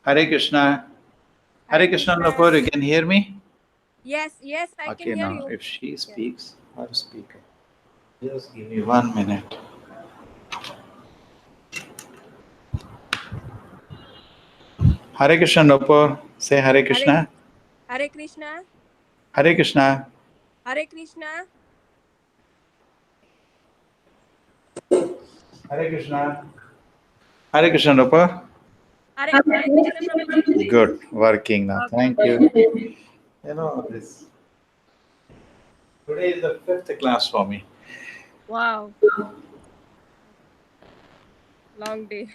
Hare Krishna. Hare Hare Krishna, Krishna. Nupur, you can hear me? Yes, I can Okay, hear now you. if she Yeah. speaks, her speaker. Just give me 1 minute. Hare Krishna, Nupur. Say Hare Hare Krishna. Hare Krishna. Hare Krishna. Hare Krishna. Hare Krishna. Hare Krishna, Nupur. Hare Krishna Prabhuji. Good, working now. Okay. Thank you. You know, this today is the fifth class for me. Wow. Long day.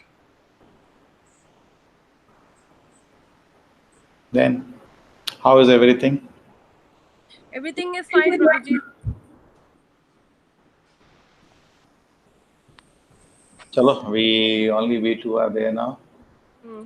Then, how is everything? Everything is fine, Prabhuji. Chalo, we two are there now. Hmm.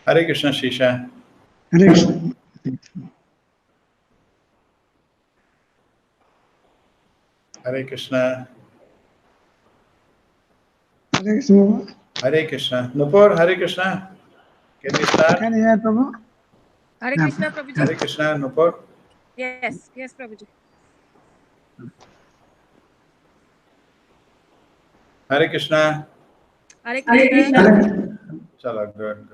Hare Krishna, Shisha. Hare Krishna. Hare Krishna. Hare Krishna. Hare Krishna. Nupur, Hare Krishna. Can we start? Can you hear Prabhu? Hare Yeah. Krishna Prabhuji. Hare Krishna, Nupur. Yes, Prabhuji. Hare Krishna. Hare Krishna. Chala, good.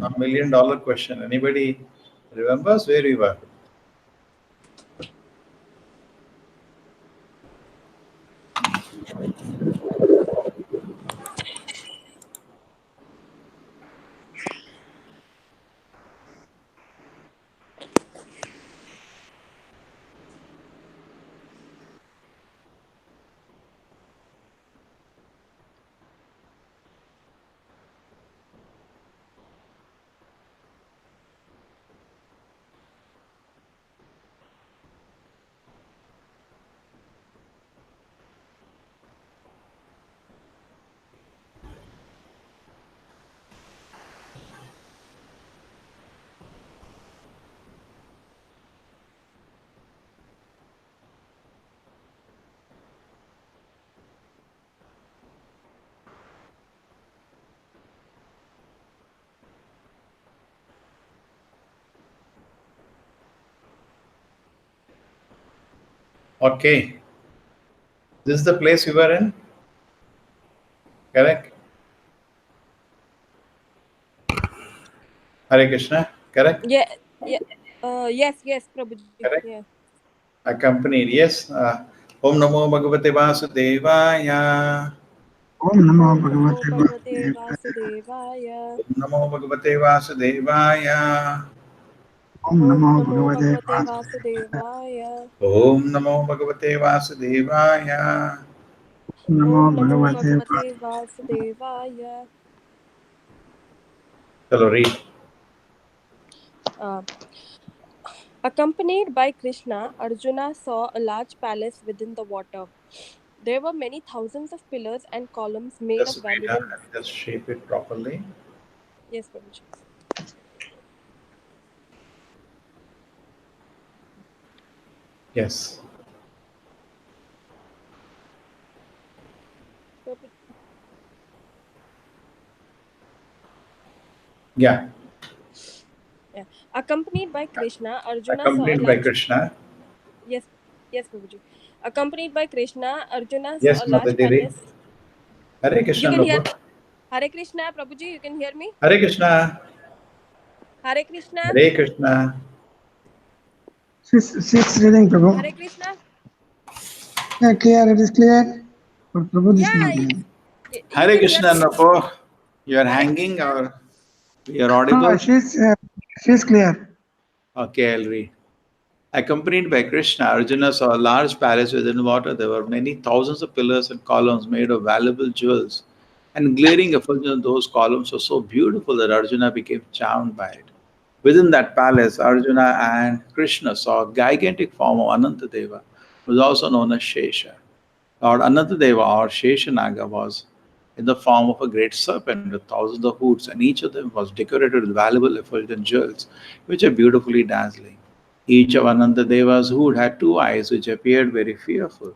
$1 million question. Anybody remembers where we were? Okay. This is the place we were in? Correct? Hare Krishna? Correct? Yeah, yeah. Yes, Prabhuji. Correct? Yeah. Accompanied, yes. Om Namo Bhagavate Vasudevaya. Om Namo Om Namo Bhagavate Bhagavate Vasudevaya. Vasudevaya. Om Namo Bhagavate Vasudevaya. Om Om Namo Namo Bhagavate Bhagavate Vasudevaya. Vasudevaya. Om Namo Bhagavate Vasudevaya. Om Namo Om Namo Bhagavate Bhagavate Vasudevaya. Chalo, read. Uh, Accompanied by Krishna, Arjuna saw a large palace within the water. There were many thousands of pillars and columns made of Just wait, valuable. just shape it properly. Yes, Prabhuji. Yes. Prabhuji. Yeah. Yeah. Accompanied by Krishna, Arjuna saw a Accompanied by large. Krishna. Yes, yes, Prabhuji. Accompanied by Krishna, Arjuna saw Yes, a large Madhuri, read. palace. Hare You Krishna, can hear. Nupur. Hare Krishna, Prabhuji. You can hear me. Hare Krishna. Hare Krishna. Hare Krishna. She's reading, Prabhu. Hare Krishna. Yeah, clear. It is clear. But Prabhu is Yeah, not hearing. you Hare can hear Krishna, me. Nupur. You are Hare hanging Krishna. or you are Ah, audible? she's clear. Okay, I'll read. Accompanied by Krishna, Arjuna saw a large palace within water. There were many thousands of pillars and columns made of valuable jewels. And glaring effulgence of those columns was so beautiful that Arjuna became charmed by it. Within that palace, Arjuna and Krishna saw a gigantic form of Anantadeva, who was also known as Shesha. Lord Anantadeva or Sheshanaga was in the form of a great serpent with thousands of hoods, and each of them was decorated with valuable effulgent jewels, which are beautifully dazzling. Each of Anantadeva's hood had two eyes, which appeared very fearful.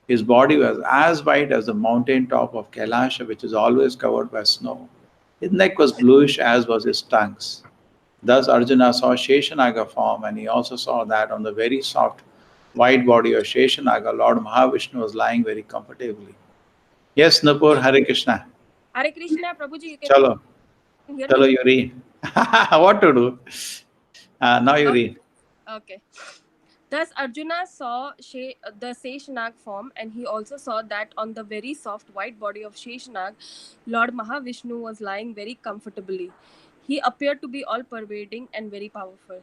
His body was as white as the mountain top of Kailasha, which is always covered by snow. His neck was bluish, as was his tongues. Thus Arjuna saw Sheshanaga form, and he also saw that on the very soft white body of Sheshanaga, Lord Mahavishnu was lying very comfortably. Yes, Nupur, Hare Krishna. Hare Krishna, Prabhuji. You can Chalo, hear me. chalo, you read. What to do? Now you Okay. read. Okay. Thus Arjuna saw the Seshanag form, and he also saw that on the very soft white body of Seshanag, Lord Mahavishnu was lying very comfortably. He appeared to be all pervading and very powerful.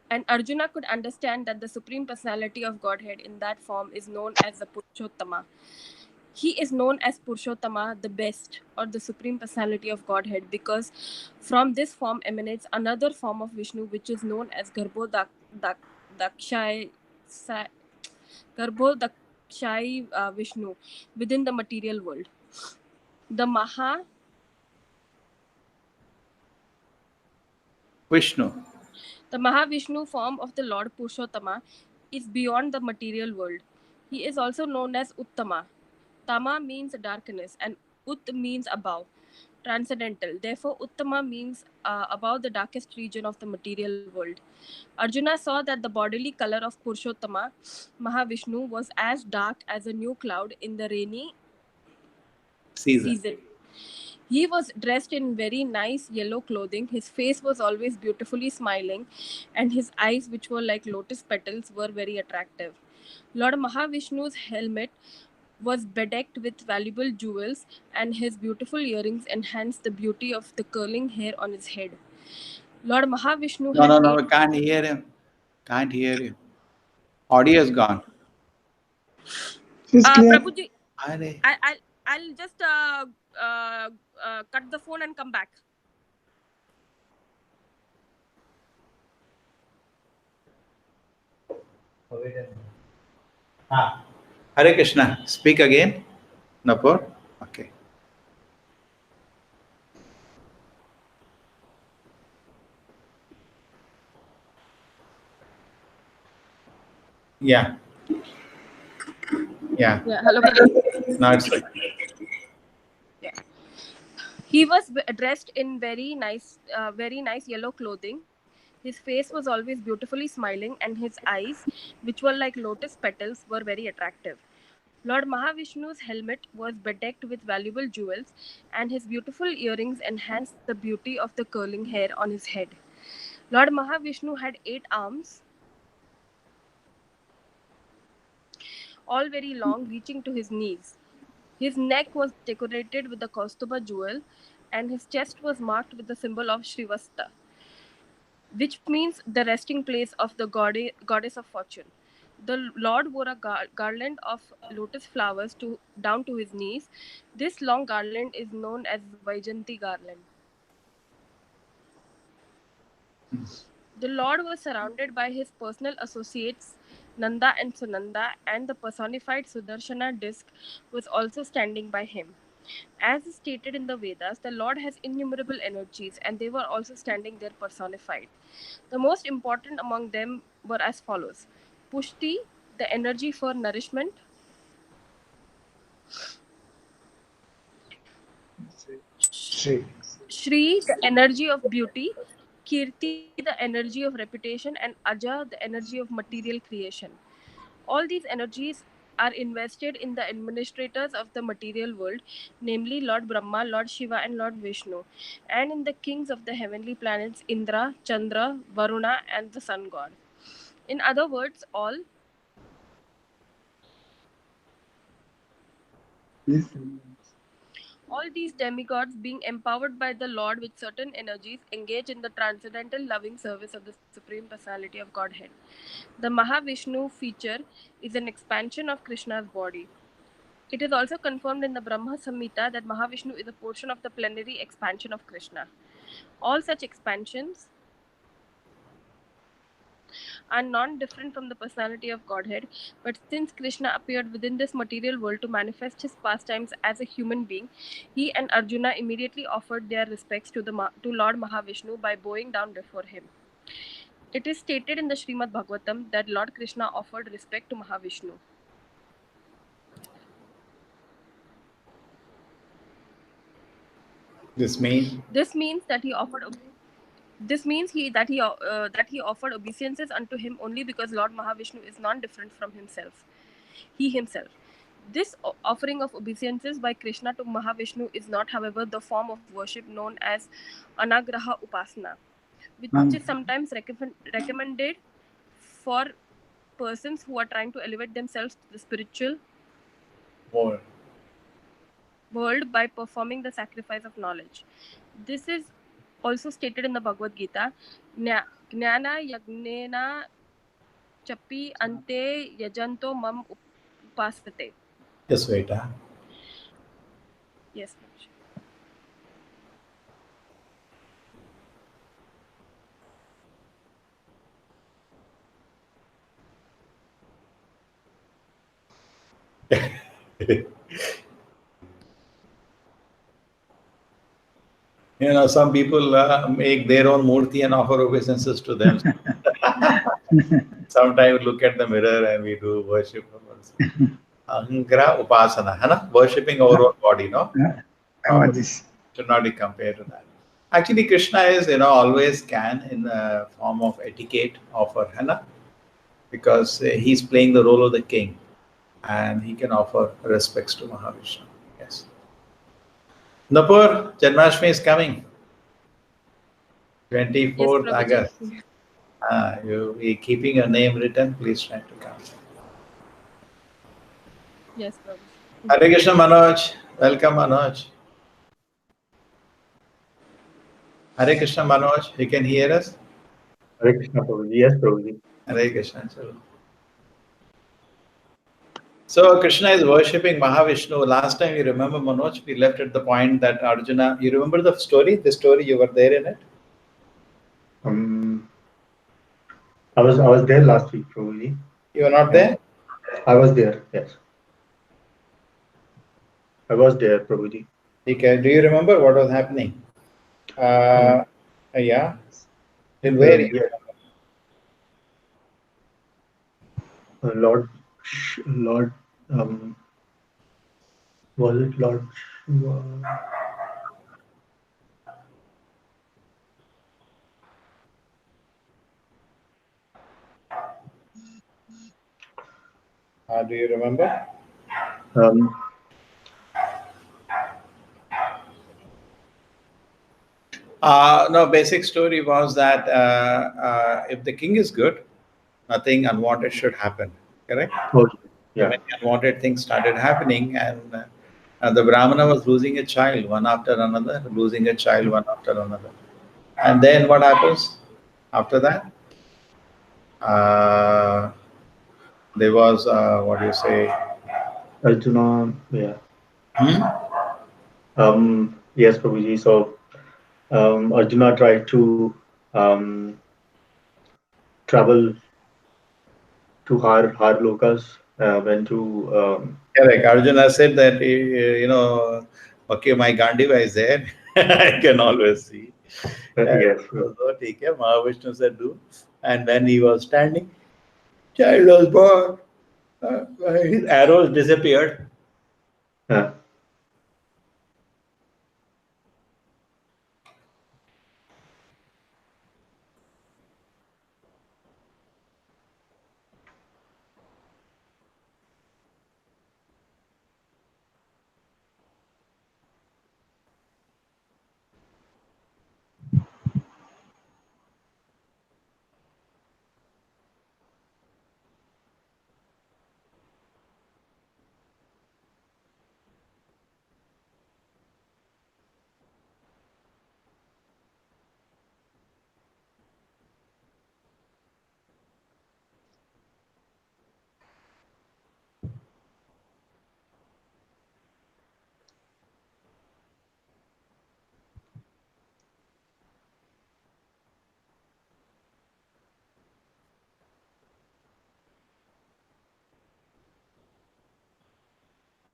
And Arjuna could understand that the Supreme Personality of Godhead in that form is known as the Purushottama. He is known as Purushottama, the best, or the Supreme Personality of Godhead, because from this form emanates another form of Vishnu, which is known as Garbhodakshai Vishnu within the material world. The Vishnu. The Mahavishnu form of the Lord Purushottama is beyond the material world. He is also known as Uttama. Tama means darkness and Ut means above, transcendental. Therefore, Uttama means above the darkest region of the material world. Arjuna saw that the bodily color of Purushottama, Mahavishnu, was as dark as a new cloud in the rainy season. He was dressed in very nice yellow clothing. His face was always beautifully smiling, and his eyes, which were like lotus petals, were very attractive. Lord Mahavishnu's helmet was bedecked with valuable jewels, and his beautiful earrings enhanced the beauty of the curling hair on his head. Lord Mahavishnu No, had no, no, eight. we can't hear him. Can't hear you. Audio is gone. She's clear. Prabhuji, Hare. I'll just cut the phone and come back. Hare Krishna. Speak again. Nupur. Okay. Yeah. Yeah. Yeah, hello, Prabhuji. Now it's like. Yeah. He was dressed in very nice yellow clothing. His face was always beautifully smiling, and his eyes, which were like lotus petals, were very attractive. Lord Mahavishnu's helmet was bedecked with valuable jewels, and his beautiful earrings enhanced the beauty of the curling hair on his head. Lord Mahavishnu had 8 arms, all very long, reaching to his knees. His neck was decorated with the Kaustuba jewel, and his chest was marked with the symbol of Shrivasta, which means the resting place of the goddess of fortune. The Lord wore a garland of lotus flowers down to his knees. This long garland is known as Vaijanti garland. The Lord was surrounded by his personal associates Nanda and Sunanda, and the personified Sudarshana disk was also standing by him. As is stated in the Vedas, the Lord has innumerable energies, and they were also standing there personified. The most important among them were as follows: Pushti, the energy for nourishment; Sri. Shri, the energy of beauty; Kirti, the energy of reputation; and Aja, the energy of material creation. All these energies are invested in the administrators of the material world, namely Lord Brahma, Lord Shiva, and Lord Vishnu, and in the kings of the heavenly planets Indra, Chandra, Varuna, and the sun god. In other words, Yes. all these demigods, being empowered by the Lord with certain energies, engage in the transcendental loving service of the Supreme Personality of Godhead. The Mahavishnu feature is an expansion of Krishna's body. It is also confirmed in the Brahma Samhita that Mahavishnu is a portion of the plenary expansion of Krishna. All such expansions are non different from the personality of Godhead, but since Krishna appeared within this material world to manifest his pastimes as a human being, he and Arjuna immediately offered their respects to Lord Mahavishnu by bowing down before him. It is stated in the Srimad Bhagavatam that Lord Krishna offered respect to Mahavishnu. This mean This means that he offered that he offered obeisances unto him only because Lord Mahavishnu is non-different from himself. He himself. This offering of obeisances by Krishna to Mahavishnu is not, however, the form of worship known as Anagraha Upasana, which is sometimes recommended for persons who are trying to elevate themselves to the spiritual more. world by performing the sacrifice of knowledge. This is also stated in the Bhagavad Gita. Gnana yagnena chapi ante yajanto mam upasate. Just wait. Yes, Prabhuji. Some people make their own murti and offer obeisances to them. Sometimes look at the mirror and we do worship. Ahangra upasana, है ना? Worshipping our own body, no? What this? Should not be compared to that. Actually, Krishna is, always can in the form of etiquette offer, है ना? Because he's playing the role of the king, and he can offer respects to Mahavishnu. Yes. Napur, Janmashtami is coming. 24th Yes, August. Prabhuji. You be keeping your name written, please try to come. Yes, Prabhuji. Hare Krishna Manoj. Welcome, Manoj. Hare Krishna Manoj. You can hear us? Hare Krishna Prabhuji. Yes, Prabhuji. Hare Krishna. Chalo. So Krishna is worshipping Mahavishnu. Last time you remember, Manoj, we left at the point that Arjuna, you remember the story? The story, you were there in it? I was there last week, Prabhuji. You were not there? I was there, yes. I was there, Prabhuji. Okay. Do you remember what was happening? Yeah. In where you Yes. Lord, was it Lord Shiva? Do you remember? Um, No, basic story was that if the king is good, nothing unwanted should happen. Correct? oh, So yeah. many unwanted things started happening, and the Brahmana was losing a child one after another, losing a child one after another. And then what happens after that? Uh, there was, what do you say? Arjuna, yeah. Hmm? Yes, Prabhuji. So Arjuna tried to travel to Har Lokas, went to Correct. Arjuna said that, okay, my Gandiva is there. I can always see. And yes, so, ठीक है, Mahavishnu said, do. And when he was standing, child was born. His arrows disappeared. uh,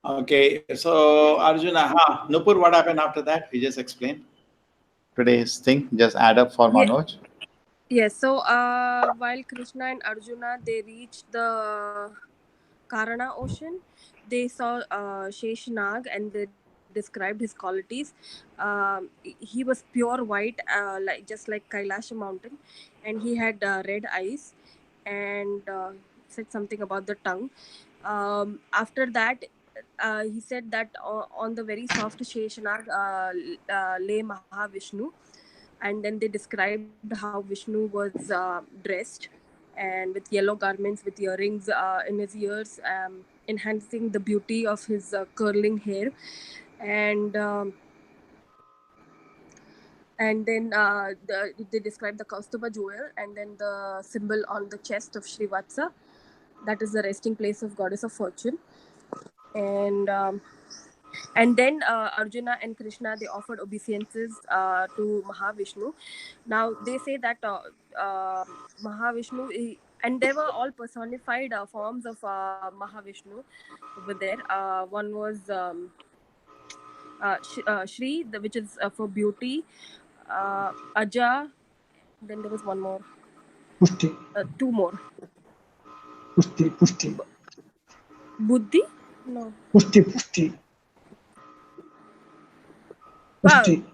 Okay, so Arjuna, Nupur, what happened after that? We just explained today's thing. Just add up for Yeah. Manoj. Yes. So while Krishna and Arjuna they reached the Karana Ocean, they saw Sheshanag and they described his qualities. He was pure white, like just like Kailasha mountain, and he had red eyes, and said something about the tongue. After that, he said that on the very soft Sheshanag lay Mahavishnu, and then they described how Vishnu was dressed and with yellow garments with earrings in his ears, enhancing the beauty of his curling hair, and then they described the Kaustuba jewel and then the symbol on the chest of Srivatsa, that is the resting place of goddess of fortune. And then Arjuna and Krishna they offered obeisances to Mahavishnu. Now they say that Mahavishnu and they were all personified forms of Mahavishnu over there. One was Shri, which is for beauty. Aja. Then there was one more. Pushti, Two more. Pushti, Buddhi. No. Pushti, Wow. Pushti,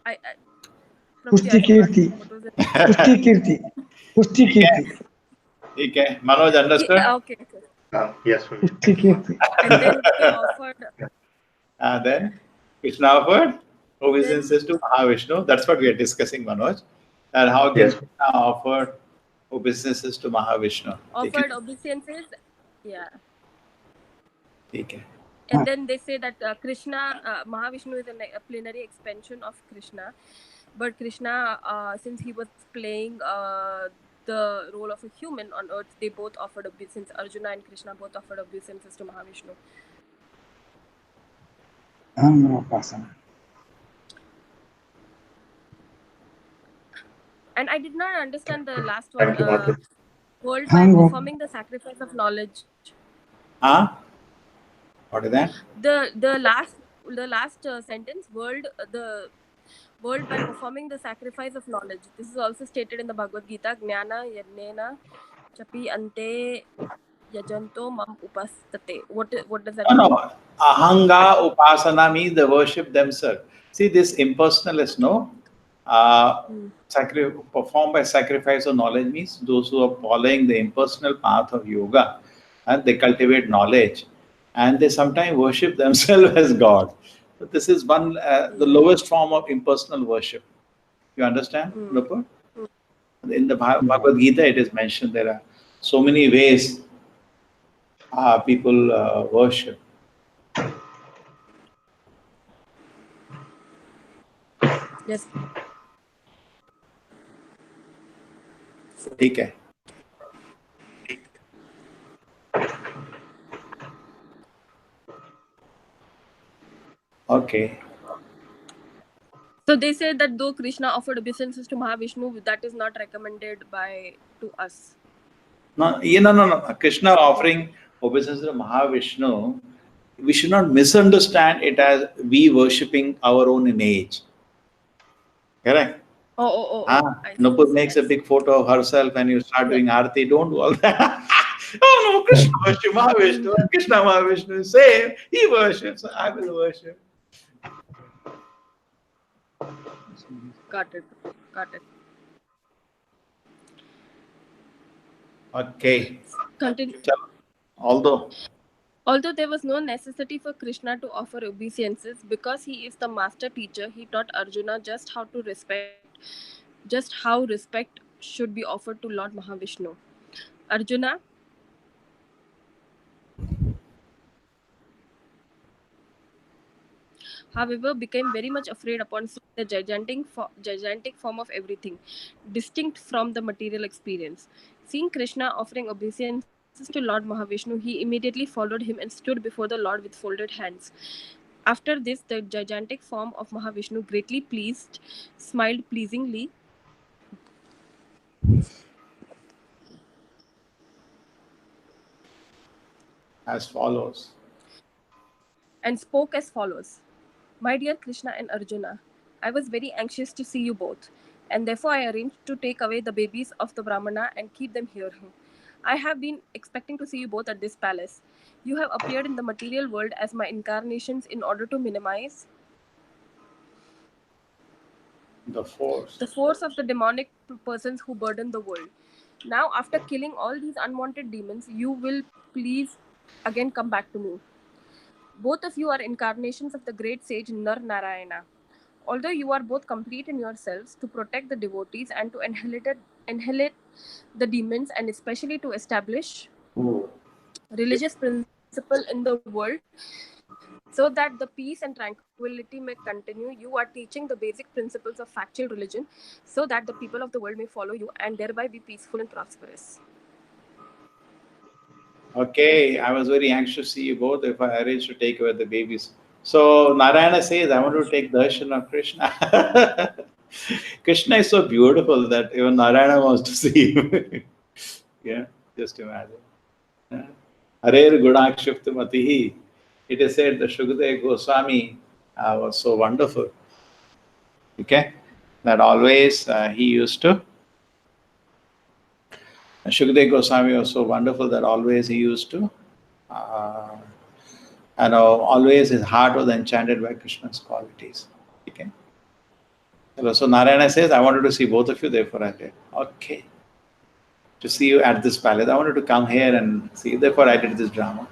I Prabhuji, I Pushti forgot Kirti, what was it. Pushti Kirti, Pushti Kirti, Okay, Manoj understood? Yeah, okay. yes, Prabhuji. Pushti Kirti. And then they offered. Then Krishna offered obeisances to Mahavishnu. That's what we are discussing, Manoj. And how can Yes. Krishna offer obeisances to Mahavishnu? Offered obeisances, yeah. Okay. And then they say that Krishna, Mahavishnu is a plenary expansion of Krishna, but Krishna, since he was playing the role of a human on earth, they both offered obeisance. Arjuna and Krishna both offered obeisances to Mahavishnu. And I did not understand the last one. Thank you, Mata. World by performing the sacrifice of knowledge. What is that? The last sentence, the world by performing the sacrifice of knowledge. This is also stated in the Bhagavad Gita. Jnana yajnena chapi ante yajanto mam upastate. What does that mean? No. Ahanga upasana means the worship themselves. See, this impersonalist, no? Performed by sacrifice of knowledge means those who are following the impersonal path of yoga, and they cultivate knowledge, and they sometimes worship themselves as God. So this is the lowest form of impersonal worship. You understand, Nupur? In the Bhagavad Gita, it is mentioned there are so many ways people worship. Yes. ठीक है. Okay. So they say that though Krishna offered obeisances to Mahavishnu, that is not recommended to us. No. Krishna offering obeisance to Mahavishnu, we should not misunderstand it as we worshipping our own image. Correct? Nupur makes a big photo of herself and you start doing Aarti. Don't do all that. Oh no, Krishna worship Mahavishnu. Krishna Mahavishnu is same. He worships, so I will worship. Got it. Okay. Continue. Although there was no necessity for Krishna to offer obeisances because he is the master teacher, he taught Arjuna just how respect should be offered to Lord Mahavishnu. Arjuna, however, became very much afraid upon seeing the gigantic form of everything, distinct from the material experience. Seeing Krishna offering obeisances to Lord Mahavishnu, he immediately followed him and stood before the Lord with folded hands. After this, the gigantic form of Mahavishnu, greatly pleased, smiled pleasingly, as follows, and spoke as follows. My dear Krishna and Arjuna, I was very anxious to see you both, and therefore I arranged to take away the babies of the Brahmana and keep them here. I have been expecting to see you both at this palace. You have appeared in the material world as my incarnations in order to minimize the force of the demonic persons who burden the world. Now, after killing all these unwanted demons, you will please again come back to me. Both of you are incarnations of the great sage Nar Narayana. Although you are both complete in yourselves to protect the devotees and to annihilate the demons, and especially to establish religious principle in the world so that the peace and tranquility may continue, you are teaching the basic principles of factual religion so that the people of the world may follow you and thereby be peaceful and prosperous. Okay, I was very anxious to see you both if I arranged to take away the babies. So Narayana says, I want to take darshan of Krishna. Krishna is so beautiful that even Narayana wants to see him. Yeah, just imagine. Harer Gunakshipta Matihi. It is said that Shukadeva Goswami was so wonderful. Okay, that always he used to. Shukadeva Goswami was so wonderful that always he used to, always his heart was enchanted by Krishna's qualities. Okay. So Narayana says, I wanted to see both of you, therefore I did. Okay. To see you at this palace. I wanted to come here and see you, therefore I did this drama.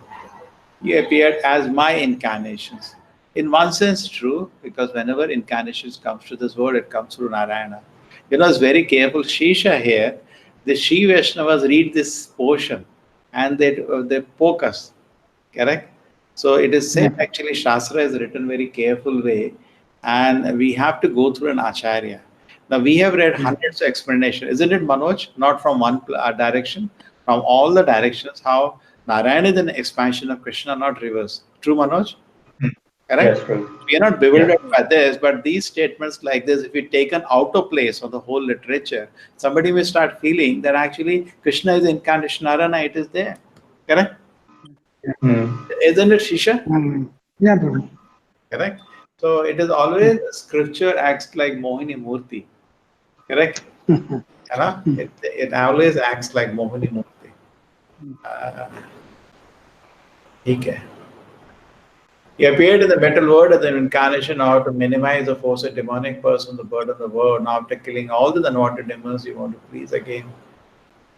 You appeared as my incarnations. In one sense, true, because whenever incarnations comes to this world, it comes through Narayana. It's very careful. Shisha here, the Shri Vaishnavas read this portion and they poke us. Correct? So it is said, actually, Shastra is written very careful way, and we have to go through an Acharya. Now, we have read hundreds of explanations. Isn't it, Manoj? Not from one direction, from all the directions, how Narayana is an expansion of Krishna, not reverse. True, Manoj? Correct? Yes, true. We are not bewildered by this, but these statements like this, if we taken out of place of the whole literature, somebody may start feeling that actually Krishna is incarnation, Narayana, it is there. Correct? Isn't it, Shisha? Yeah, Prabhu. Correct? So it is always scripture acts like Mohini Murti. Correct? It always acts like Mohini Murti. ठीक है. He appeared in the metal world as an incarnation now to minimize the force of demonic person, the burden of the world. Now after killing all the unwanted demons, you want to please again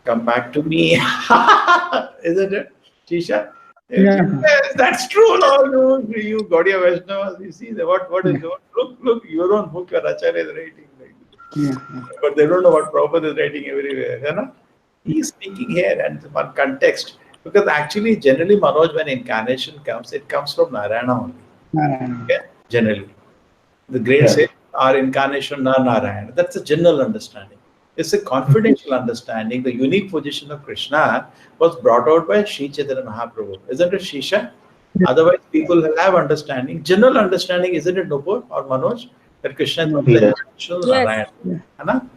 come back to me. Isn't it, Shisha? Yeah. Yes, that's true, Lord. You Gaudiya Vaishnavas, you see what is look, your own book, your Acharya is writing. Yeah. But they don't know what Prabhupada is writing everywhere. You know? He's speaking here and one context. Because actually, generally, Manoj, when incarnation comes, it comes from Narayana only. Narayana. Okay? Generally. The great Yeah. saints are incarnation of Narayana. That's a general understanding. It's a confidential understanding. The unique position of Krishna was brought out by Sri Chaitanya Mahaprabhu. Isn't it, Shisha? Yeah. Otherwise, people will have understanding. General understanding, isn't it, Nupur or Manoj? That Krishna is Yeah. only the Yes. incarnation of Yes. Narayana. Yeah. Anna?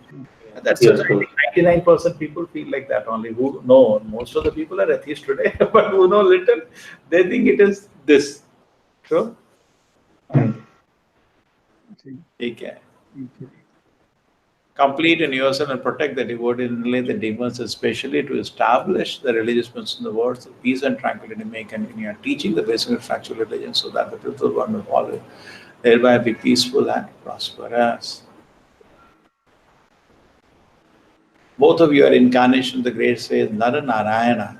That's Yes, what I Prabhu. think 99% people feel like that only. Who know, most of the people are atheists today, but who know little, they think it is this. True? Hmm. Okay. Complete in yourself and protect the devotee and relay the demons, especially to establish the religious principles in the world, so peace and tranquility may continue, teaching the basic and factual religion so that the truthful one will follow, thereby be peaceful and prosperous. Both of you are incarnation, the great says Nara Narayana.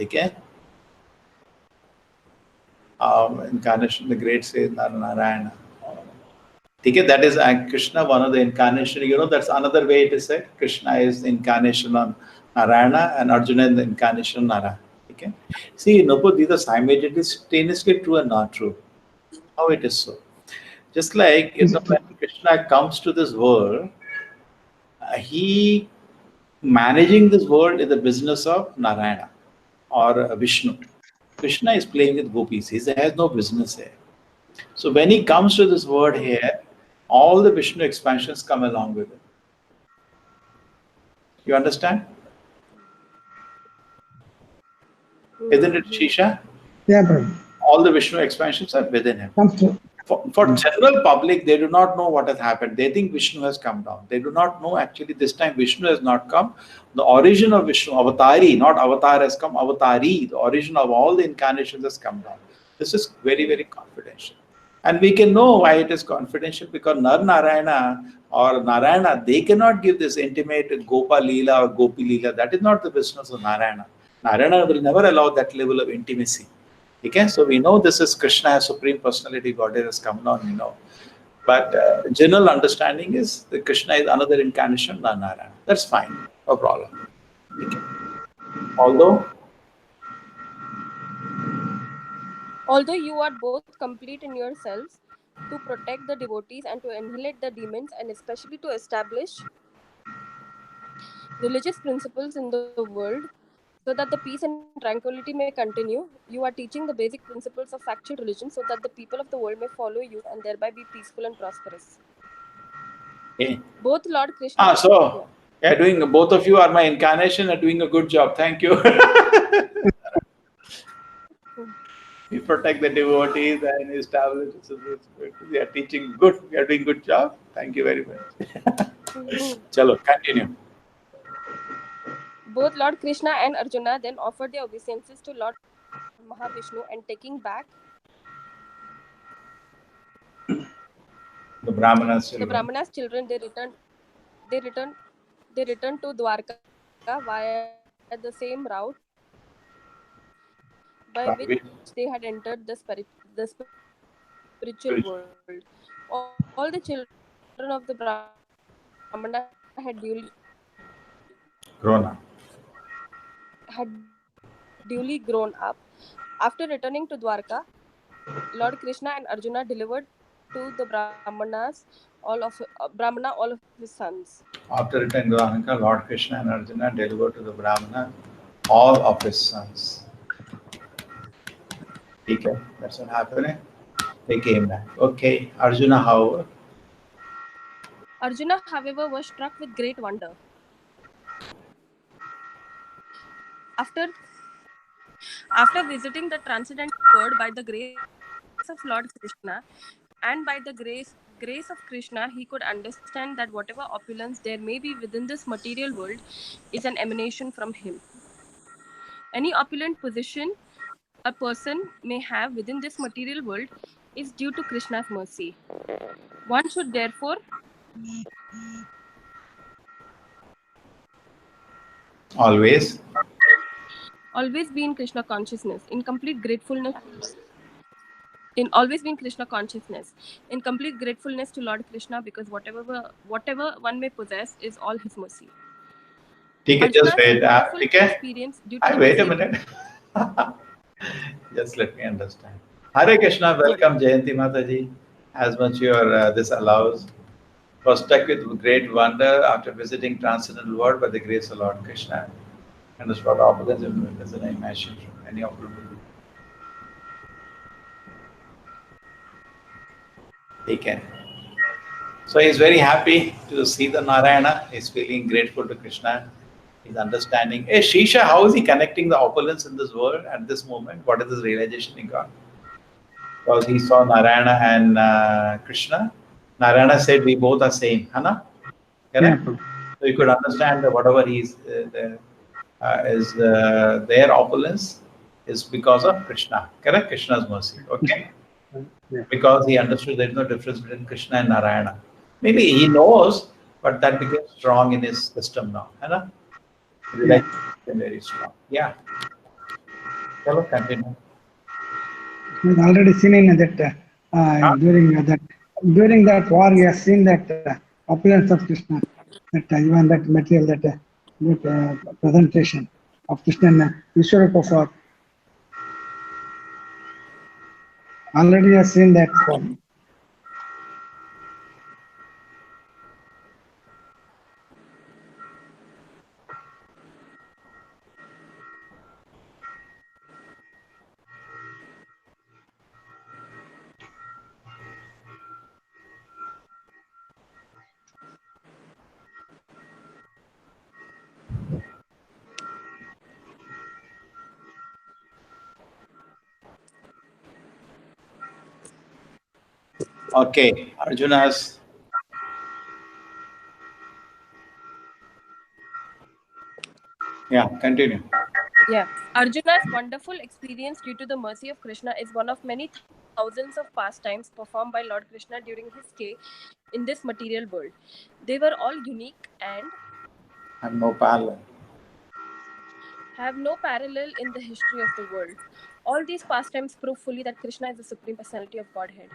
Okay? Incarnation, the great says Nara Narayana. Okay, that is Krishna, one of the incarnation. You know, that's another way it is said. Krishna is the incarnation on Narayana and Arjuna is the incarnation of Narayana. Okay. See, Nupur, these are simultaneously true and not true. How it is so? Just like when Krishna comes to this world, he managing this world is the business of Narayana or Vishnu. Krishna is playing with gopis. He has no business here. So when he comes to this world here, all the Vishnu expansions come along with it. You understand? Isn't it, Shisha? Yeah, Prabhu. All the Vishnu expansions are within him. Comes to. For general public, they do not know what has happened. They think Vishnu has come down. They do not know actually this time Vishnu has not come. The origin of Vishnu, Avatari, not Avatar has come, Avatari, the origin of all the incarnations has come down. This is very, very confidential. And we can know why it is confidential because Nar Narayana or Narayana, they cannot give this intimate Gopa Leela or Gopi Leela. That is not the business of Narayana. Narayana will never allow that level of intimacy. Okay, so we know this is Krishna as Supreme Personality, Godhead has come down, we know. But general understanding is that Krishna is another incarnation of Narayana. That's fine, no problem. Okay. Although you are both complete in yourselves to protect the devotees and to annihilate the demons, and especially to establish religious principles in the world so that the peace and tranquility may continue, you are teaching the basic principles of factual religion so that the people of the world may follow you and thereby be peaceful and prosperous. Okay. Both Lord Krishna. So doing both of you are my incarnation and doing a good job. Thank you. We protect the devotees and establish. We are teaching good. We are doing good job. Thank you very much. Chalo, continue. Both Lord Krishna and Arjuna then offered their obeisances to Lord Mahavishnu and taking back The Brahmanas. the Brahmanas' children, they returned to Dwarka via the same route by which they had entered the spiritual world. All the children of the Brahmana had duly grown up. After returning to Dwarka, Lord Krishna and Arjuna delivered to the Brahmana all of his sons. After returning to Dwarka, Lord Krishna and Arjuna delivered to the Brahmana all of his sons. Okay, that's what happened. They came back. Okay, Arjuna, however. Arjuna, however, was struck with great wonder. After visiting the transcendental world by the grace of Lord Krishna and by the grace of Krishna, he could understand that whatever opulence there may be within this material world is an emanation from him. Any opulent position a person may have within this material world is due to Krishna's mercy. One should therefore Always. always be in Krishna consciousness, in complete gratefulness, in always be in Krishna consciousness, in complete gratefulness to Lord Krishna, because whatever one may possess is all his mercy. TK, just Arjuna's wait. wonderful TK, experience due to the wait a mercy of minute. Just let me understand. Hare Krishna, welcome Jayanti Mataji. As much your this allows. Was struck with great wonder after visiting transcendental world by the grace of Lord Krishna. And this what opulence as an imagine from any of you. TK. So he's very happy to see the Narayana. He's feeling grateful to Krishna. He's understanding. Hey, Shisha, how is he connecting the opulence in this world at this moment? What is his realization he got? Because he saw Narayana and Krishna. Narayana said, we both are same. Hana? Yeah, Correct? So you could understand that whatever is their opulence is because of Krishna. Correct? Krishna's mercy. Okay? yeah. Because he understood there is no difference between Krishna and Narayana. Maybe he knows, but that became strong in his system now. Hai Yeah. very strong. Yeah. Chalo, continue. He's already seen in that Huh? during that war, he has seen that opulence of Krishna, that even that material, that presentation of Krishna and Vishwarupa for already has seen that form. Okay. Arjuna's. Yeah, continue. Yeah. Arjuna's wonderful experience due to the mercy of Krishna is one of many thousands of pastimes performed by Lord Krishna during his stay in this material world. They were all unique and I have no parallel. have no parallel in the history of the world. All these pastimes prove fully that Krishna is the Supreme Personality of Godhead.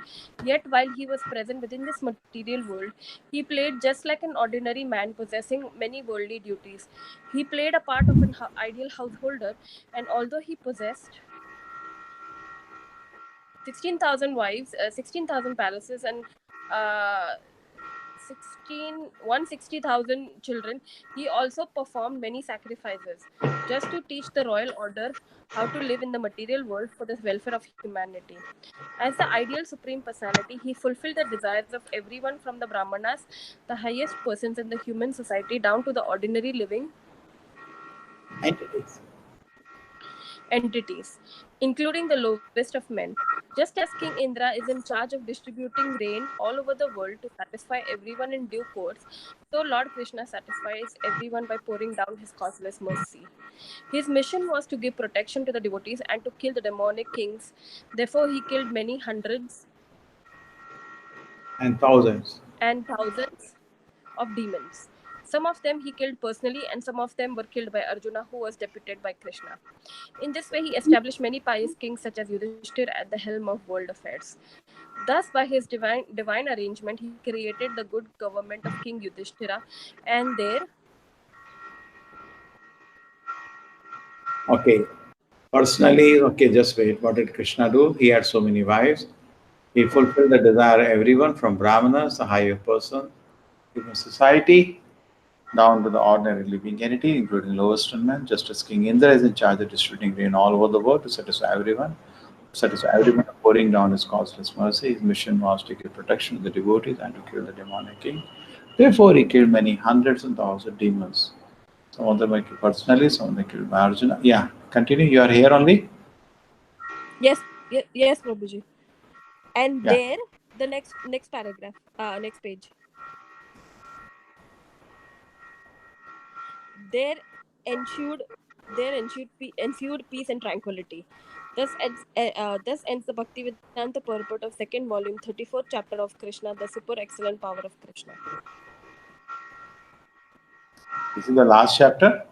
Yet, while he was present within this material world, he played just like an ordinary man possessing many worldly duties. He played a part of an ideal householder, and although he possessed 16,000 wives, 16,000 palaces, and uh, 160,000 children, he also performed many sacrifices just to teach the royal order how to live in the material world for the welfare of humanity. As the ideal supreme personality, he fulfilled the desires of everyone from the Brahmanas, the highest persons in the human society, down to the ordinary living Entities. entities, including the lowest of men. Just as King Indra is in charge of distributing rain all over the world to satisfy everyone in due course, so Lord Krishna satisfies everyone by pouring down his causeless mercy. His mission was to give protection to the devotees and to kill the demonic kings. Therefore, he killed many hundreds And thousands. and thousands of demons. Some of them he killed personally, and some of them were killed by Arjuna, who was deputed by Krishna. In this way, he established many pious kings such as Yudhishthir at the helm of world affairs. Thus, by his divine arrangement, he created the good government of King Yudhishthira, and there Okay. Personally, okay, just wait. What did Krishna do? He had so many wives. He fulfilled the desire of everyone from Brahmanas, the higher person, human society, down to the ordinary living entity, including lowest men, just as King Indra is in charge of distributing rain all over the world to satisfy everyone, pouring down his causeless mercy. His mission was to give protection to the devotees and to kill the demonic king. Therefore, he killed many hundreds and thousands of demons. Some of them were killed personally, some of them killed by Arjuna. Yeah, continue. You are here only? yes, Prabhuji. And Yeah. there, the next paragraph, next page. There ensued ensued peace and tranquility. Thus ends the Bhaktivedanta purport of second volume, 34th chapter of Krishna, the super excellent power of Krishna. This is the last chapter.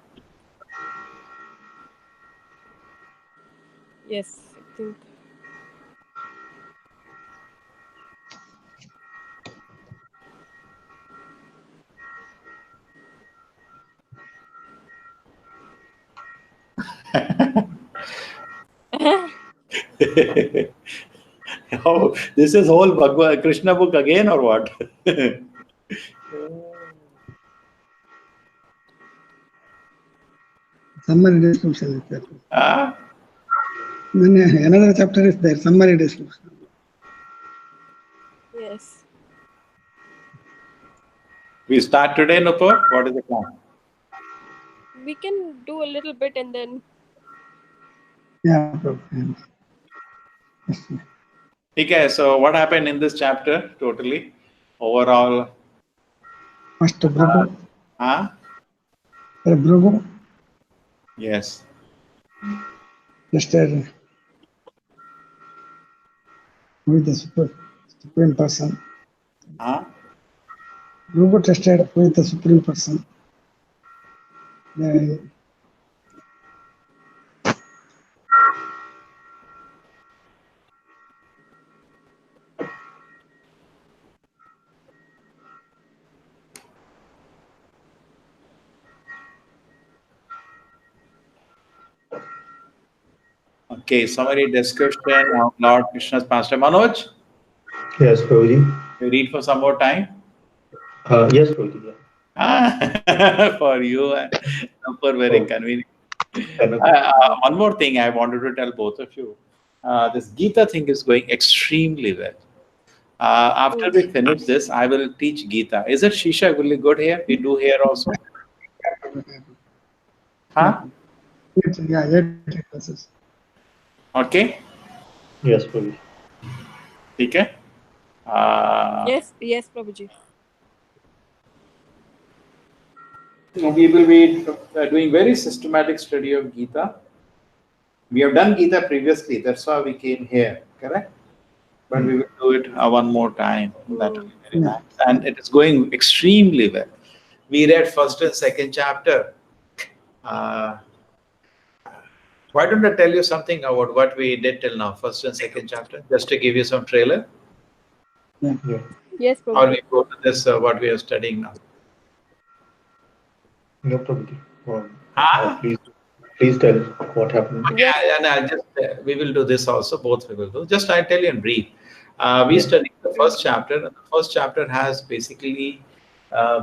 Yes, I think. Oh, this is whole Bhagavad Krishna book again or what? Summary description is there. Ah, Then another chapter is there, summary description. Yes. we start today, Nupur. What is the plan? We can do a little bit and then. Yeah, Prabhu. Okay, so what happened in this chapter totally? Overall, First, Prabhu. Prabhu, yes. tested with the Supreme Person. Prabhu tested with the Supreme Person. The Okay, summary description of Lord Krishna's pastime. Manoj, Yes, Prabhuji. you read for some more time? Yes, Prabhuji. Yeah. For you, Nupur, very Oh. convenient. And, One more thing I wanted to tell both of you. This Gita thing is going extremely well. After we finish this, I will teach Gita. Is it Shisha? Will you go here? We do here also? Huh? yeah, 8 classes. Okay? yes, Prabhuji. Okay? Yes, Prabhuji. We will be doing very systematic study of Gita. We have done Gita previously. That's why we came here. Correct? But we will do it one more time. That will be very nice. And it is going extremely well. We read first and second chapter. Why don't I tell you something about what we did till now, first and second chapter, just to give you some trailer? Yeah. Yes, Or Prabhuji. we go to this, what we are studying now. No, Prabhuji. Ah. Please tell what happened. Yes. Yeah, and I'll just, we will do this also, both we will do. Just I'll tell you in brief. We studied the first chapter, and the first chapter has basically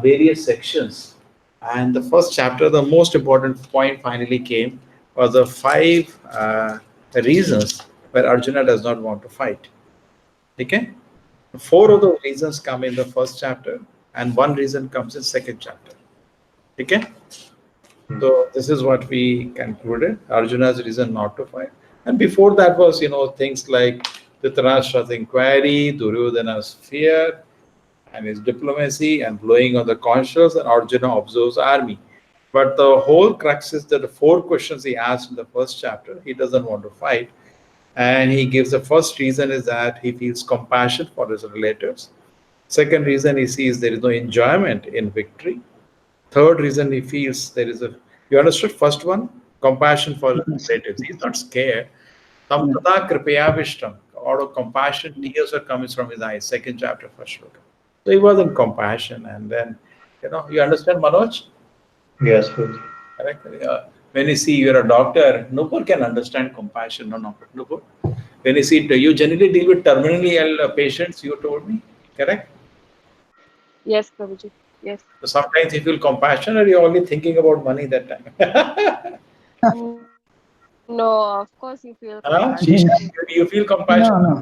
various sections. And the first chapter, the most important point finally came was the 5 reasons where Arjuna does not want to fight. Okay? 4 of those reasons come in the first chapter, and 1 reason comes in second chapter. Okay? So this is what we concluded, Arjuna's reason not to fight. And before that was, things like Dhritarashtra's inquiry, Duryodhana's fear, and his diplomacy, and blowing on the conch shells, and Arjuna observes army. But the whole crux is that the 4 questions he asked in the first chapter, he doesn't want to fight. And he gives the first reason is that he feels compassion for his relatives. Second reason, he sees there is no enjoyment in victory. Third reason, he feels there is you understood first one? Compassion for his relatives. He's not scared. Tam tada kripaya vishtam. Out of compassion, tears are coming from his eyes. Second chapter, first shloka. So he was in compassion. And then, you understand, Manoj? Yes, Prabhuji. Correct? When you see you're a doctor, Nupur can understand compassion. No, Nupur. When you see, you generally deal with terminally ill patients, you told me. Correct? Yes, Prabhuji. Yes. So sometimes you feel compassion, or you're only thinking about money that time. No, of course you feel Shisha, you feel compassion? No.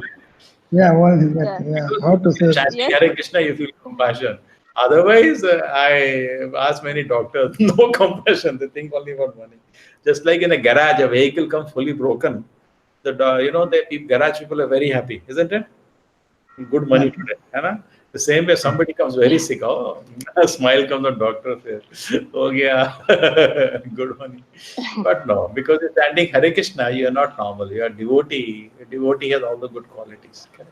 Yeah, what is that? Yeah. How to say? Chanting Hare Krishna, you feel compassion. Otherwise, I ask many doctors, no compassion. They think only about money. Just like in a garage, a vehicle comes fully broken. The garage people are very happy, isn't it? Good money today. The same way somebody comes very sick, oh, a smile comes on doctor face. Oh yeah, good one. But no, because you're standing Hare Krishna, you are not normal. You are devotee. A devotee has all the good qualities. Correct?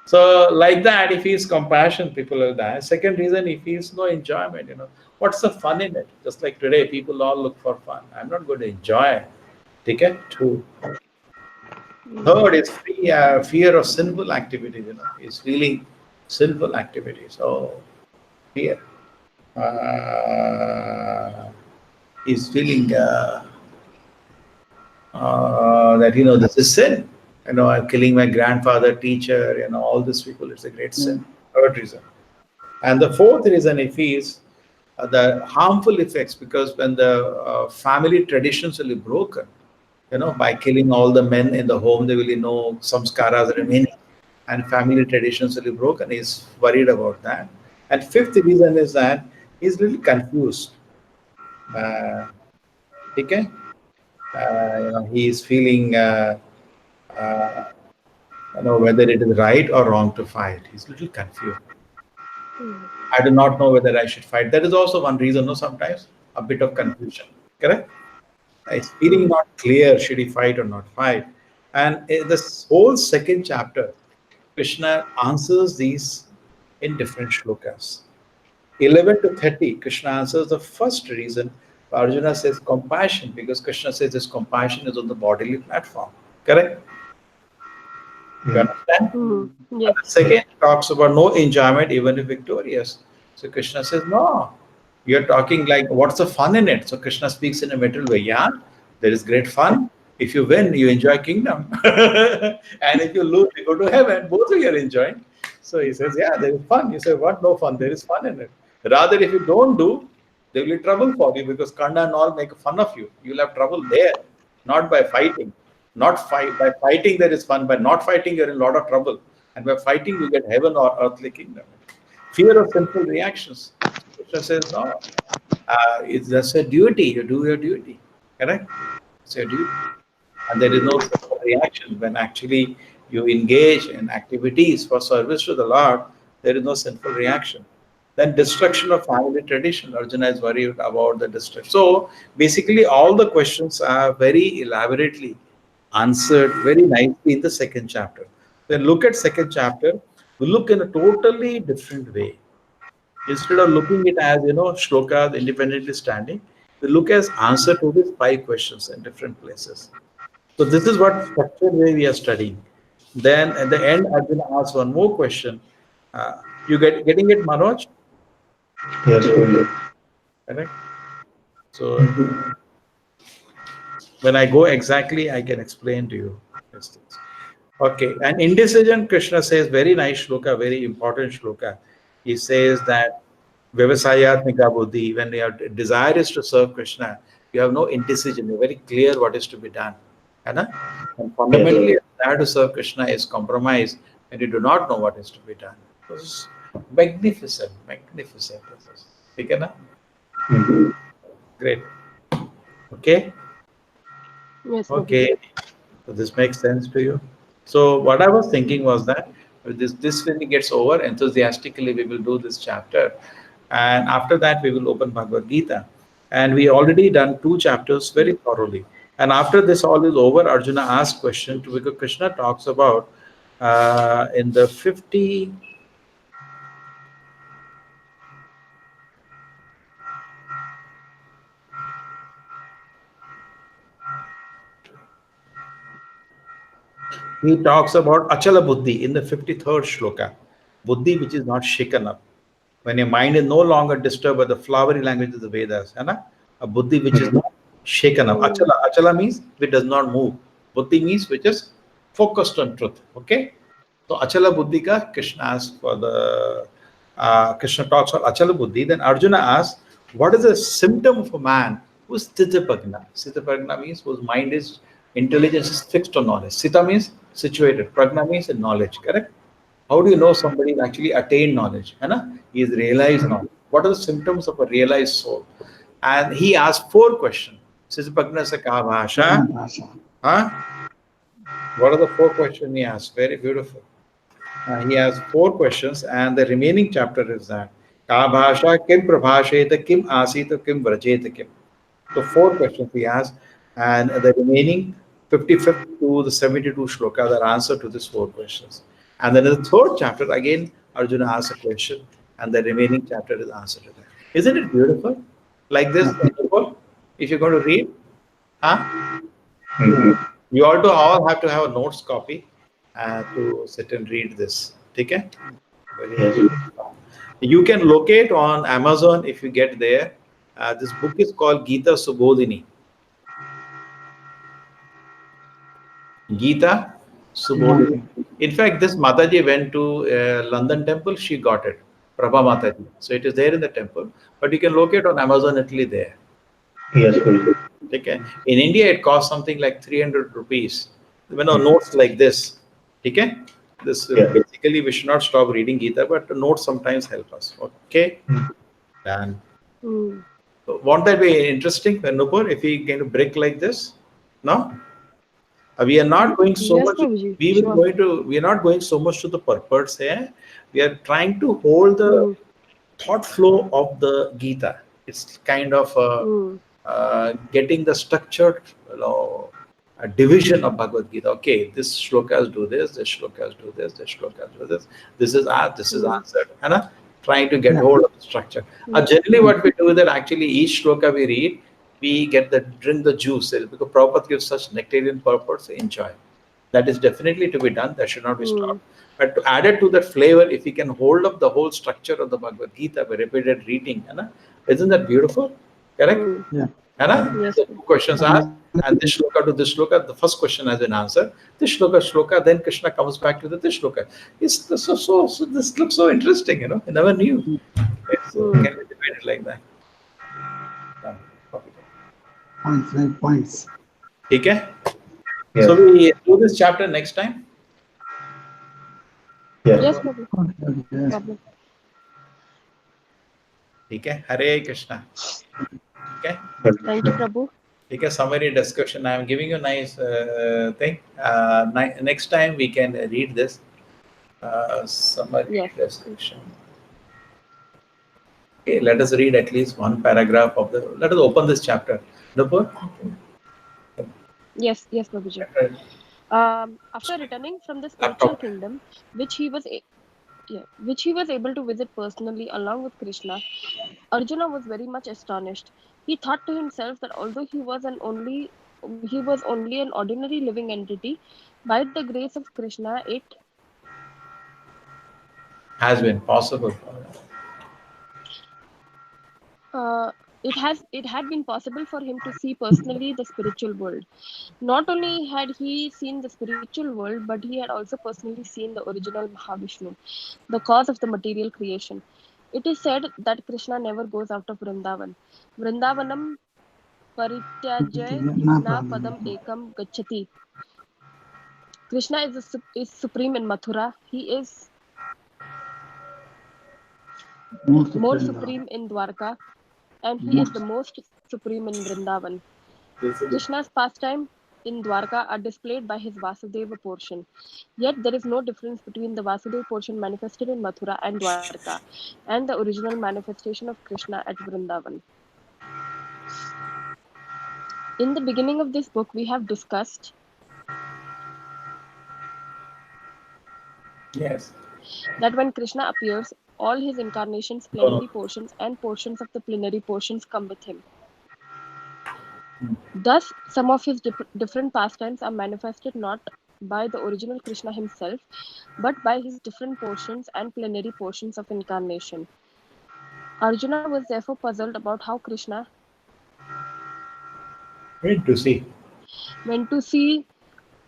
So like that, he feels compassion, people will die. Second reason, he feels no enjoyment. What's the fun in it? Just like today, people all look for fun. I'm not going to enjoy. Okay? Two. Third is fear of sinful activities. He's feeling sinful activities. So fear. He's feeling that this is sin. I'm killing my grandfather, teacher, all these people. It's a great sin. Third reason. And the fourth reason he feels the harmful effects, because when the family traditions will be broken, by killing all the men in the home, there will be no samskaras remaining, and family traditions will be broken. He's worried about that. And fifth reason is that he's a little confused. Okay? He is feeling whether it is right or wrong to fight. He's a little confused. I do not know whether I should fight. That is also one reason, sometimes a bit of confusion. Correct? It's feeling not clear, should he fight or not fight. And this whole second chapter, Krishna answers these in different shlokas. 11 to 30, Krishna answers the first reason. Arjuna says compassion, because Krishna says this compassion is on the bodily platform. Correct? You understand? Yes. The second talks about no enjoyment even if victorious. So Krishna says, no, you're talking like, what's the fun in it? So Krishna speaks in a material way. Yeah, there is great fun. If you win, you enjoy kingdom. And if you lose, you go to heaven. Both of you are enjoying. So he says, yeah, there is fun. You say, what? No fun. There is fun in it. Rather, if you don't do, there will be trouble for you, because Kanda and all make fun of you. You'll have trouble there, not by fighting. By fighting, there is fun. By not fighting, you're in a lot of trouble. And by fighting, you get heaven or earthly kingdom. Fear of sinful reactions. Krishna says, no, it's just a duty. You do your duty. Correct? It's your duty. And there is no sinful reaction. When actually you engage in activities for service to the Lord, there is no sinful reaction. Then destruction of family tradition. Arjuna is worried about the destruction. So basically, all the questions are very elaborately answered very nicely in the second chapter. Then look at second chapter. We look in a totally different way. Instead of looking it as shlokas independently standing, we look as answer to these 5 questions in different places. So this is what structured way we are studying. Then at the end, Arjuna asks one more question. You getting it, Manoj? Yes, Gurudev. Correct. So when I go exactly, I can explain to you these things. Okay, and indecision, Krishna says, very nice shloka, very important shloka. He says that Vyavasayatmika buddhi, when your desire is to serve Krishna, you have no indecision. You're very clear what is to be done. And fundamentally, your desire to serve Krishna is compromised, and you do not know what is to be done. This is magnificent. Okay, na? Great. Okay. Yes. Okay. So this makes sense to you. So what I was thinking was that this when it gets over, enthusiastically we will do this chapter, and after that we will open Bhagavad Gita, and we already done 2 chapters very thoroughly. And after this all is over, Arjuna asks question to, because Krishna talks about in the 50. He talks about Achala Buddhi in the 53rd shloka. Buddhi which is not shaken up. When your mind is no longer disturbed by the flowery language of the Vedas. A Buddhi which is not shaken up. Achala means which does not move. Buddhi means which is focused on truth. Okay? So Achala Buddhi ka Krishna asks for the Krishna talks about Achala Buddhi. Then Arjuna asks, what is a symptom of a man who is Sthitapagna? Sthitapagna means whose mind is intelligence is fixed on knowledge. Sita means situated. Pragna means in knowledge. Correct? How do you know somebody actually attained knowledge? He is realized knowledge. What are the symptoms of a realized soul? And he asked 4 questions. Sthitapagna se ka bhasha? What are the 4 questions he asked? Very beautiful. He has 4 questions, and the remaining chapter is that Ka bhasha kim prabhasheta kim asita kim vrajeta kim. So 4 questions he has, and the remaining 55th to the 72 shlokas are answer to these 4 questions. And then in the third chapter, again, Arjuna asks a question, and the remaining chapter is answer to that. Isn't it beautiful? Like this, if you're going to read, huh? You all have to have a notes copy to sit and read this. Okay? You can locate on Amazon if you get there. This book is called Gita Subodhini. Gita Subodhini. In fact, this Mataji went to London temple, she got it. Prabha Mataji. So it is there in the temple, but you can locate on Amazon Italy there. Yes, Guruji. Okay. In India, it costs something like 300 rupees. Notes like this. Okay. This basically we should not stop reading Gita, but the notes sometimes help us. Okay. Done. So won't that be interesting, Nupur, if we get a break like this? No? We are not going so Yes, much. Prabhuji, We are not going so much to the purports here. We are trying to hold the thought flow of the Gita. It's kind of getting the structured, a division of Bhagavad Gita. Okay, this shlokas do this shlokas do this shlokas do this. This is answered. And trying to get hold of the structure. Generally, what we do is that actually each shloka we read, we drink the juice. Because Prabhupada gives such nectarian purpose, enjoy. That is definitely to be done. That should not be stopped. But to add it to that flavor, if we can hold up the whole structure of the Bhagavad Gita by repeated reading, isn't that beautiful? Correct? Yeah. Yes. The 2 questions asked, and this shloka to this shloka, the first question has been answered. This shloka, then Krishna comes back to this shloka. It's so this looks so interesting, I never knew. So can we debate it like that? Points. Okay? Yes. So we do this chapter next time. Yes, Prabhu. Yes. Problem. Okay? Hare Krishna. Okay? Thank you, Prabhu. Okay, summary discussion. I am giving you a nice thing. Next time we can read this summary discussion. Okay, let us read at least one paragraph of let us open this chapter. Nupur? Yes, Prabhuji. After returning from the spiritual kingdom, which he was able to visit personally along with Krishna, Arjuna was very much astonished. He thought to himself that although he was only an ordinary living entity, by the grace of Krishna, it has been possible. It had been possible for him to see personally the spiritual world. Not only had he seen the spiritual world, but he had also personally seen the original Mahavishnu, the cause of the material creation. It is said that Krishna never goes out of Vrindavan. Vrindavanam parityajya na padam ekam gacchati. Krishna is supreme in Mathura. He is more supreme in Dwarka, and he is the most supreme in Vrindavan. Krishna's pastime in Dwarka are displayed by his Vasudeva portion. Yet there is no difference between the Vasudeva portion manifested in Mathura and Dwarka and the original manifestation of Krishna at Vrindavan. In the beginning of this book, we have discussed that when Krishna appears, all his incarnations, plenary portions, and portions of the plenary portions come with him. Thus, some of his different pastimes are manifested not by the original Krishna himself, but by his different portions and plenary portions of incarnation. Arjuna was therefore puzzled about how Krishna went to see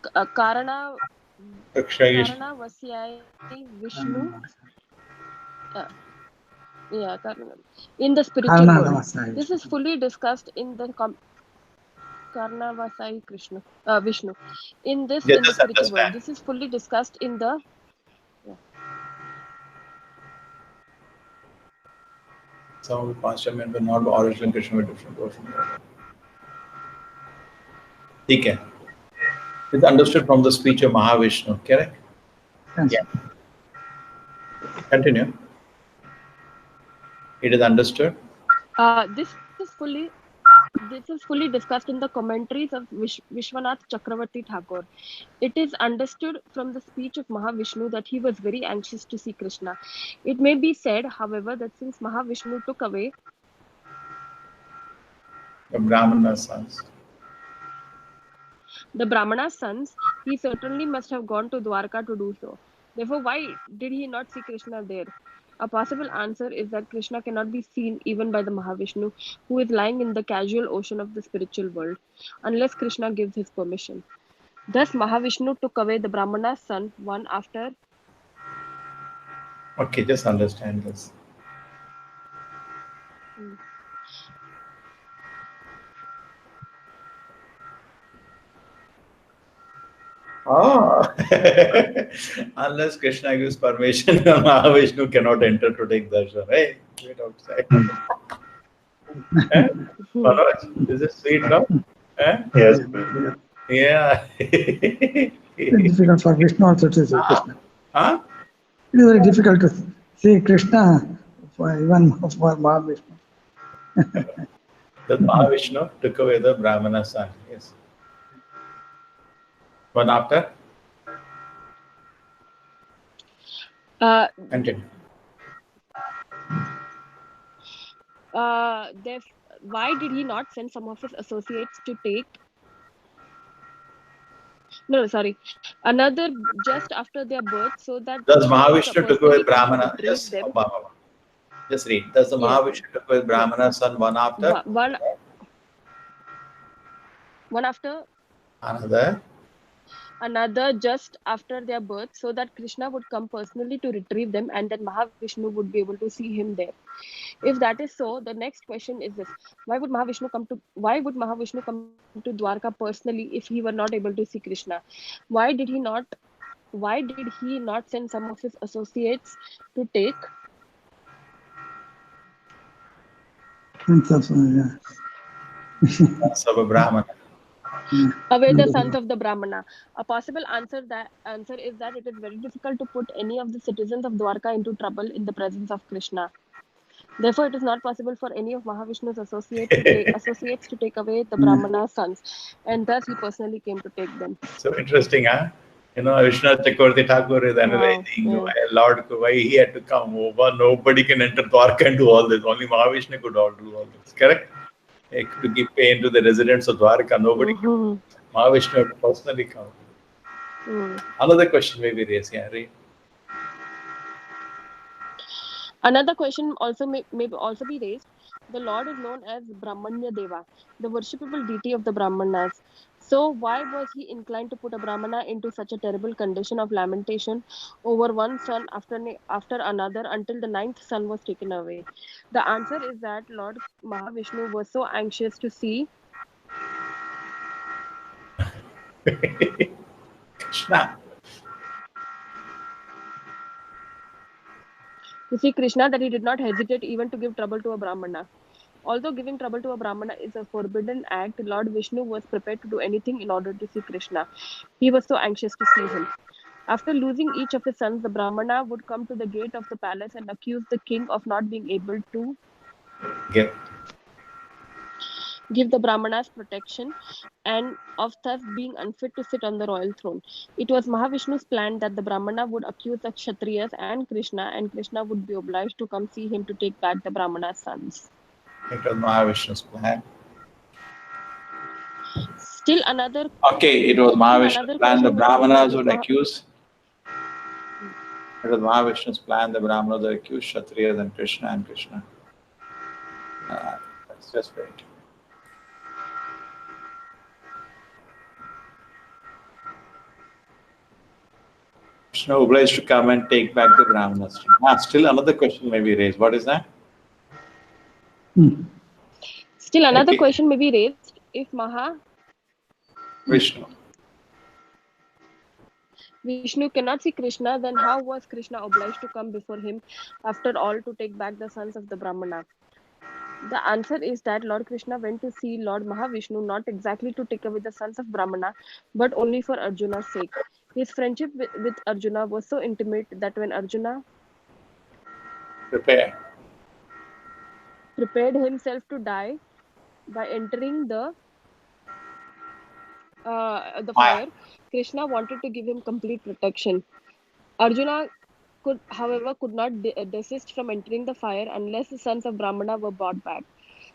Karana Vasyai Vishnu in the spiritual world. This is fully discussed in the Karnavasai Vishnu. In the spiritual world. This is fully discussed in the Some pastime but not original Krishna with different portion. It's understood from the speech of Mahavishnu, correct? Yes. Yeah. Continue. It is understood. This is fully discussed in the commentaries of Vishwanath Chakravarti Thakur. It is understood from the speech of Mahavishnu that he was very anxious to see Krishna. It may be said, however, that since Mahavishnu took away The Brahmana's sons. the Brahmana's sons, he certainly must have gone to Dwarka to do so. Therefore, why did he not see Krishna there? A possible answer is that Krishna cannot be seen even by the Mahavishnu, who is lying in the casual ocean of the spiritual world, unless Krishna gives his permission. Thus, Mahavishnu took away the Brahmana's son one after. Okay, just understand this. Oh, unless Krishna gives permission, Mahavishnu cannot enter to take darshan. Hey, wait outside. Eh? Manoj, is it sweet, no? Eh? Yes. Yeah. It's difficult for Vishnu also to see Krishna. Huh? It is very difficult to see Krishna even for Mahavishnu. The Mahavishnu took away the Brahmana son. Yes. One after? Continue. Why did he not send some of his associates to take? No, sorry. Another just after their birth, so that Does Krishna Mahavishnu took away personally Brahmana? retrieve Yes. them. Just read. Does the Yes. Mahavishnu took away Brahmana son one after? One after Another? just after their birth, so that Krishna would come personally to retrieve them, and then Mahavishnu would be able to see him there. If that is so, the next question is this: why would Mahavishnu come to Dwarka personally if he were not able to see Krishna? Why did he not send some of his associates to take Sons of a Brahmana. away the sons of the Brahmana? A possible answer is that it is very difficult to put any of the citizens of Dwarka into trouble in the presence of Krishna. Therefore, it is not possible for any of Mahavishnu's associates to take away the Brahmana's sons, and thus he personally came to take them. So interesting, huh? You know, Vishwanath Chakravarti Thakur is analyzing why he had to come over. Nobody can enter Dwarka and do all this. Only Mahavishnu could do all this. Correct? To give pain to the residents of Dwarka, nobody could. Mahavishnu had to personally come. Another question may be raised. Yeah, read. Another question may also be raised. The Lord is known as Brahmanya Deva, the worshipable deity of the Brahmanas. So why was he inclined to put a Brahmana into such a terrible condition of lamentation over one son after another until the 9th son was taken away? The answer is that Lord Mahavishnu was so anxious to see Krishna that he did not hesitate even to give trouble to a Brahmana. Although giving trouble to a Brahmana is a forbidden act, Lord Vishnu was prepared to do anything in order to see Krishna. He was so anxious to see him. After losing each of his sons, the Brahmana would come to the gate of the palace and accuse the king of not being able to give the Brahmanas protection and of thus being unfit to sit on the royal throne. It was Mahavishnu's plan that the Brahmana would accuse the Kshatriyas and Krishna would be obliged to come see him to take back the Brahmana's sons. It was Mahavishnu's plan. Still another. Okay, it was Mahavishnu's plan. The Brahmanas would accuse. It was Mahavishnu's plan. The Brahmanas would accuse Kshatriyas and Krishna. Let's just wait. Krishna obliged to come and take back the Brahmanas. Still another question may be raised. What is that? Still another question may be raised. If Vishnu cannot see Krishna, then how was Krishna obliged to come before him after all to take back the sons of the Brahmana? The answer is that Lord Krishna went to see Lord Mahavishnu not exactly to take away the sons of Brahmana, but only for Arjuna's sake. His friendship with Arjuna was so intimate that when Arjuna Prepare. Prepared himself to die by entering the fire. Krishna wanted to give him complete protection. Arjuna could not desist from entering the fire unless the sons of Brahmana were brought back.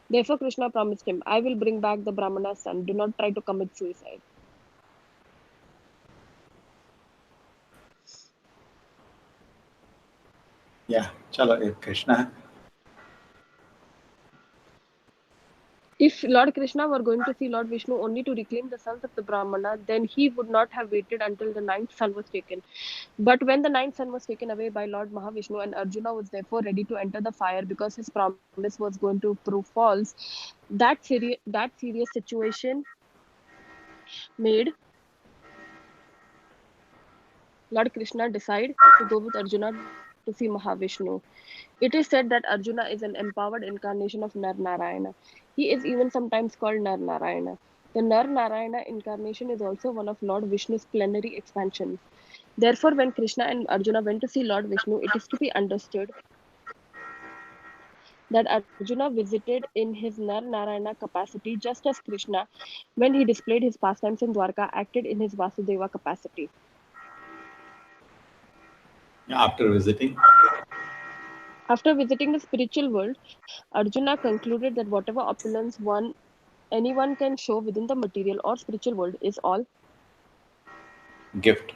Therefore, Krishna promised him, "I will bring back the Brahmana's son. Do not try to commit suicide." Yeah, chalo, Krishna. If Lord Krishna were going to see Lord Vishnu only to reclaim the sons of the Brahmana, then he would not have waited until the ninth son was taken. But when the ninth son was taken away by Lord Mahavishnu and Arjuna was therefore ready to enter the fire because his promise was going to prove false, that serious situation made Lord Krishna decide to go with Arjuna to see Mahavishnu. It is said that Arjuna is an empowered incarnation of Nar Narayana. He is even sometimes called Nar Narayana. The Nar Narayana incarnation is also one of Lord Vishnu's plenary expansions. Therefore, when Krishna and Arjuna went to see Lord Vishnu, it is to be understood that Arjuna visited in his Nar Narayana capacity just as Krishna, when he displayed his pastimes in Dwarka, acted in his Vasudeva capacity. After visiting. After visiting the spiritual world, Arjuna concluded that whatever opulence anyone can show within the material or spiritual world is all Gift.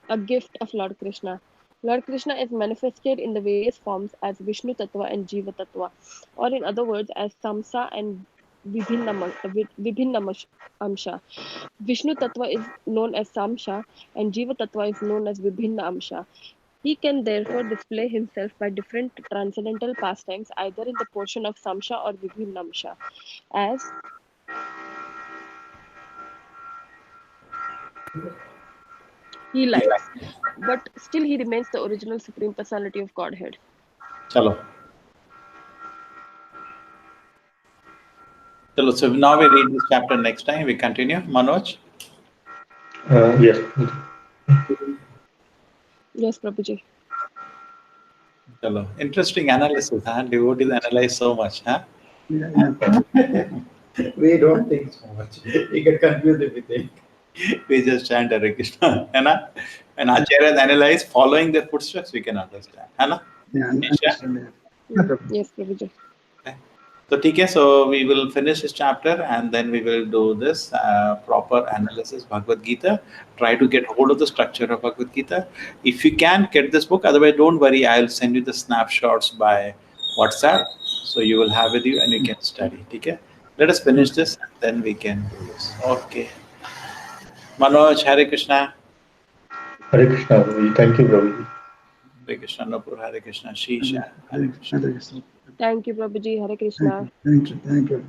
a gift of Lord Krishna. Lord Krishna is manifested in the various forms as Vishnu Tattva and Jiva Tattva, or in other words, as Samsa and Vibhinna Amsha. Vishnu Tattva is known as Samsha, and Jiva Tattva is known as Vibhinna Amsha. He can therefore display himself by different transcendental pastimes, either in the portion of Samsha or Vibhinna Amsha, as he likes. But still, he remains the original Supreme Personality of Godhead. Chalo. So now we read this chapter next time. We continue. Manoj? Yes. Yes, Prabhuji. Chalo. Interesting analysis, huh? Devotees analyze so much, huh? Yeah. We don't think so much. We get confused if we think. We just chant Hare Krishna. है ना? When acharyas analyze, following their footsteps, we can understand. है ना? Yeah, Isha? understand. Yeah. Yes, Prabhuji. So, okay, so we will finish this chapter and then we will do this proper analysis Bhagavad Gita. Try to get hold of the structure of Bhagavad Gita. If you can, get this book. Otherwise, don't worry. I'll send you the snapshots by WhatsApp. So you will have with you and you can study. Okay? Let us finish this and then we can do this. Okay. Manoj, Hare Krishna. Hare Krishna, Prabhuji. Thank you, Prabhuji. Hare Krishna, Nupur, Hare Krishna, Shisha, Hare Krishna. Hare Krishna. Thank you, Prabhuji. Hare Krishna. Thank you.